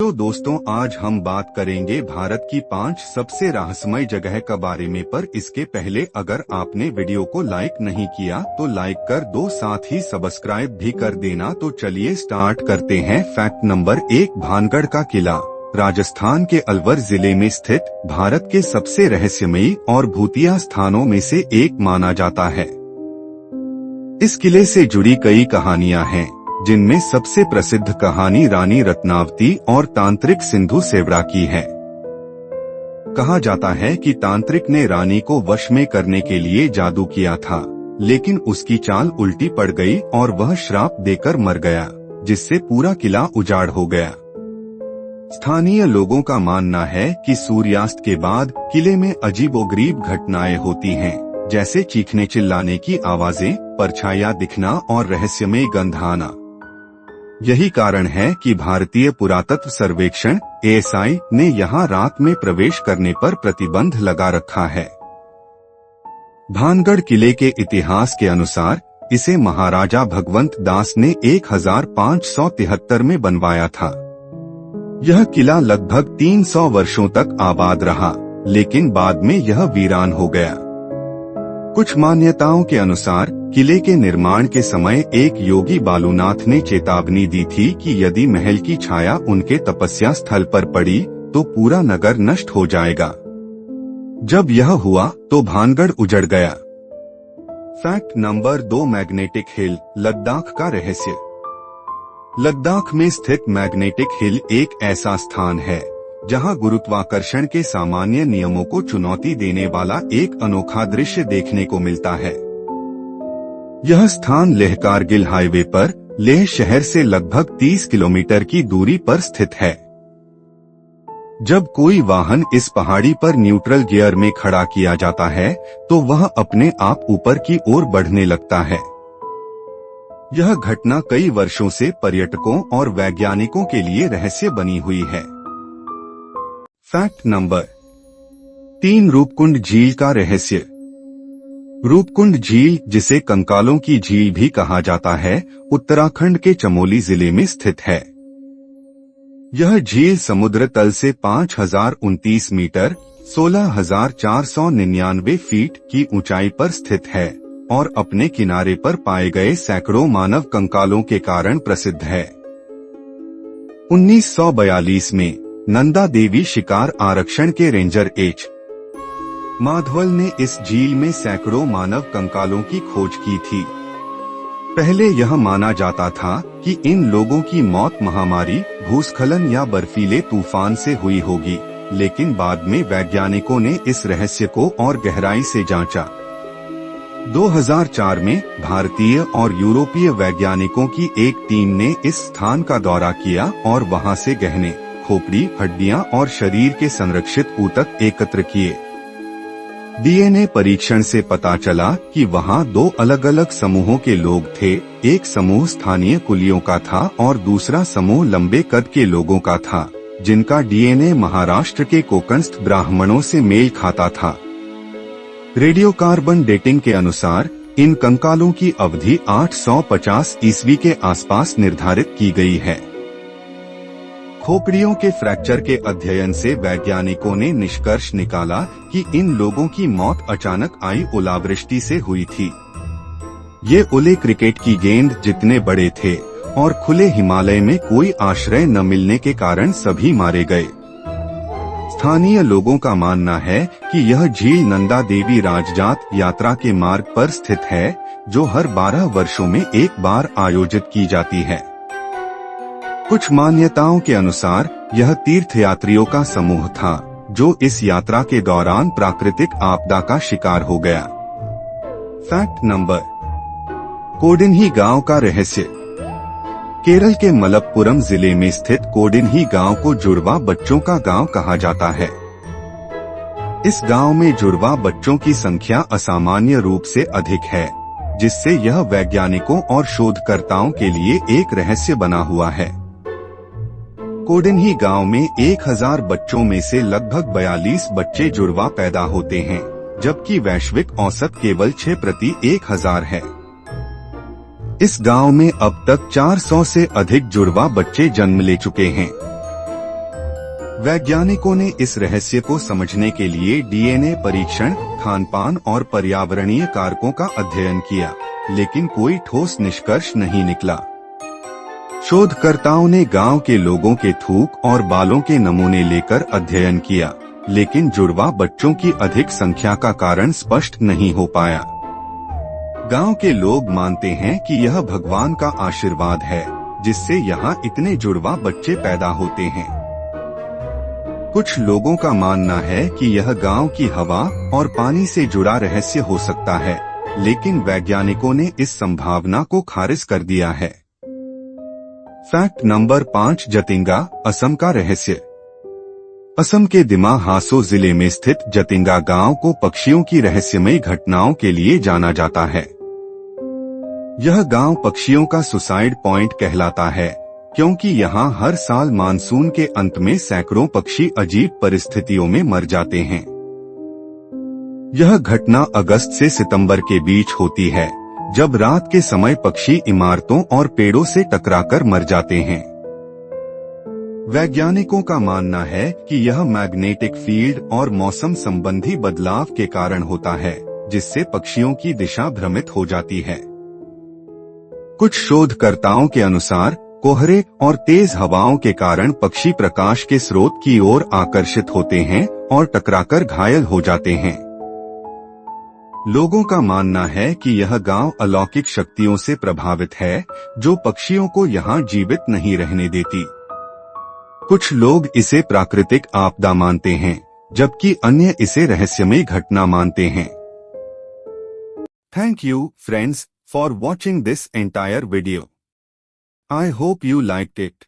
Hello दोस्तों, आज हम बात करेंगे भारत की 5 सबसे रहस्यमय जगह के बारे में। पर इसके पहले अगर आपने वीडियो को लाइक नहीं किया तो लाइक कर दो, साथ ही सब्सक्राइब भी कर देना। तो चलिए स्टार्ट करते हैं। फैक्ट नंबर 1, भानगढ़ का किला। राजस्थान के अलवर जिले में स्थित भारत के सबसे रहस्यमयी और भूतिया स्थानों में से एक माना जाता है। इस किले से जुड़ी कई कहानियां हैं, जिनमें सबसे प्रसिद्ध कहानी रानी रत्नावती और तांत्रिक सिंधु सेवड़ा की है। कहा जाता है कि तांत्रिक ने रानी को वश में करने के लिए जादू किया था, लेकिन उसकी चाल उल्टी पड़ गई और वह श्राप देकर मर गया, जिससे पूरा किला उजाड़ हो गया। स्थानीय लोगों का मानना है कि सूर्यास्त के बाद किले में अजीबोगरीब घटनाएं होती हैं, जैसे चीखने चिल्लाने की आवाजें, परछाइयां दिखना और रहस्यमय गंध आना। यही कारण है कि भारतीय पुरातत्व सर्वेक्षण (ASI) ने यहां रात में प्रवेश करने पर प्रतिबंध लगा रखा है। भानगढ़ किले के इतिहास के अनुसार इसे महाराजा भगवंत दास ने 1573 में बनवाया था। यह किला लगभग 300 वर्षों तक आबाद रहा, लेकिन बाद में यह वीरान हो गया। कुछ मान्यताओं के अनुसार किले के निर्माण के समय एक योगी बालूनाथ ने चेतावनी दी थी कि यदि महल की छाया उनके तपस्या स्थल पर पड़ी तो पूरा नगर नष्ट हो जाएगा। जब यह हुआ तो भानगढ़ उजड़ गया। Fact number 2, magnetic hill, Ladakh का रहस्य। लद्दाख में स्थित मैग्नेटिक हिल एक ऐसा स्थान है जहां गुरुत्वाकर्षण के सामान्य नियमों को चुनौती देने वाला एक अनोखा दृश्य देखने को मिलता है। यह स्थान लेह कारगिल हाईवे पर लेह शहर से लगभग 30 किलोमीटर की दूरी पर स्थित है। जब कोई वाहन इस पहाड़ी पर न्यूट्रल गियर में खड़ा किया जाता है तो वह अपने आप ऊपर की ओर बढ़ने लगता है। यह घटना कई वर्षों से पर्यटकों और वैज्ञानिकों के लिए रहस्य बनी हुई है। फैक्ट नंबर 3, रूपकुंड झील का रहस्य। रूपकुंड झील, जिसे कंकालों की झील भी कहा जाता है, उत्तराखंड के चमोली जिले में स्थित है। यह झील समुद्र तल से 5029 मीटर 16,499 फीट की ऊंचाई पर स्थित है और अपने किनारे पर पाए गए सैकड़ों मानव कंकालों के कारण प्रसिद्ध है। 1942 में नंदा देवी शिकार आरक्षण के रेंजर H. माधवल ने इस झील में सैकड़ों मानव कंकालों की खोज की थी। पहले यह माना जाता था कि इन लोगों की मौत महामारी, भूस्खलन या बर्फीले तूफान से हुई होगी, लेकिन बाद में वैज्ञानिकों ने इस रहस्य को और गहराई से जांचा। 2004 में भारतीय और यूरोपीय वैज्ञानिकों की एक टीम ने इस स्थान का दौरा किया और वहां से गहने, खोपड़ी, हड्डियां और शरीर के संरक्षित ऊतक एकत्र किए। DNA परीक्षण से पता चला कि वहां 2 अलग अलग समूहों के लोग थे। एक समूह स्थानीय कुलियों का था और दूसरा समूह लंबे कद के लोगों का था, जिनका DNA महाराष्ट्र के कोकणस्थ ब्राह्मणों से मेल खाता था। रेडियोकार्बन डेटिंग के अनुसार इन कंकालों की अवधि 850 ईस्वी के आसपास निर्धारित की गई है। खोपड़ियों के फ्रैक्चर के अध्ययन से वैज्ञानिकों ने निष्कर्ष निकाला कि इन लोगों की मौत अचानक आई ओलावृष्टि से हुई थी। ये ओले क्रिकेट की गेंद जितने बड़े थे और खुले हिमालय में कोई आश्रय न मिलने के कारण सभी मारे गए। स्थानीय लोगों का मानना है कि यह झील नंदा देवी राजजात यात्रा के मार्ग पर स्थित है, जो हर 12 वर्षों में एक बार आयोजित की जाती है। कुछ मान्यताओं के अनुसार यह तीर्थयात्रियों का समूह था जो इस यात्रा के दौरान प्राकृतिक आपदा का शिकार हो गया। फैक्ट नंबर, कोडिन्ही गांव का रहस्य। केरल के मलप्पुरम जिले में स्थित कोडिन्ही गांव को जुड़वा बच्चों का गांव कहा जाता है। इस गांव में जुड़वा बच्चों की संख्या असामान्य रूप से अधिक है, जिससे यह वैज्ञानिकों और शोधकर्ताओं के लिए एक रहस्य बना हुआ है। कोडिन्ही गांव में 1000 बच्चों में से लगभग 42 बच्चे जुड़वा पैदा होते हैं, जबकि वैश्विक औसत केवल 6 प्रति 1000 है। इस गांव में अब तक 400 से अधिक जुड़वा बच्चे जन्म ले चुके हैं। वैज्ञानिकों ने इस रहस्य को समझने के लिए डीएनए परीक्षण, खानपान और पर्यावरणीय कारकों का अध्ययन किया, लेकिन कोई ठोस निष्कर्ष नहीं निकला। शोधकर्ताओं ने गांव के लोगों के थूक और बालों के नमूने लेकर अध्ययन किया, लेकिन जुड़वा बच्चों की अधिक संख्या का कारण स्पष्ट नहीं हो पाया। गांव के लोग मानते हैं कि यह भगवान का आशीर्वाद है, जिससे यहाँ इतने जुड़वा बच्चे पैदा होते हैं। कुछ लोगों का मानना है कि यह गांव की हवा और पानी से जुड़ा रहस्य हो सकता है, लेकिन वैज्ञानिकों ने इस संभावना को खारिज कर दिया है। फैक्ट नंबर 5, जतिंगा, असम का रहस्य। असम के दिमा हासो जिले में स्थित जतिंगा गांव को पक्षियों की रहस्यमयी घटनाओं के लिए जाना जाता है। यह गांव पक्षियों का सुसाइड पॉइंट कहलाता है, क्योंकि यहां हर साल मानसून के अंत में सैकड़ों पक्षी अजीब परिस्थितियों में मर जाते हैं। यह घटना अगस्त से सितंबर के बीच होती है, जब रात के समय पक्षी इमारतों और पेड़ों से टकराकर मर जाते हैं। वैज्ञानिकों का मानना है कि यह मैग्नेटिक फील्ड और मौसम संबंधी बदलाव के कारण होता है, जिससे पक्षियों की दिशा भ्रमित हो जाती है। कुछ शोधकर्ताओं के अनुसार कोहरे और तेज हवाओं के कारण पक्षी प्रकाश के स्रोत की ओर आकर्षित होते हैं और टकराकर घायल हो जाते हैं। लोगों का मानना है कि यह गांव अलौकिक शक्तियों से प्रभावित है, जो पक्षियों को यहां जीवित नहीं रहने देती। कुछ लोग इसे प्राकृतिक आपदा मानते हैं, जबकि अन्य इसे रहस्यमयी घटना मानते हैं। Thank you friends for watching this entire video. I hope you liked it.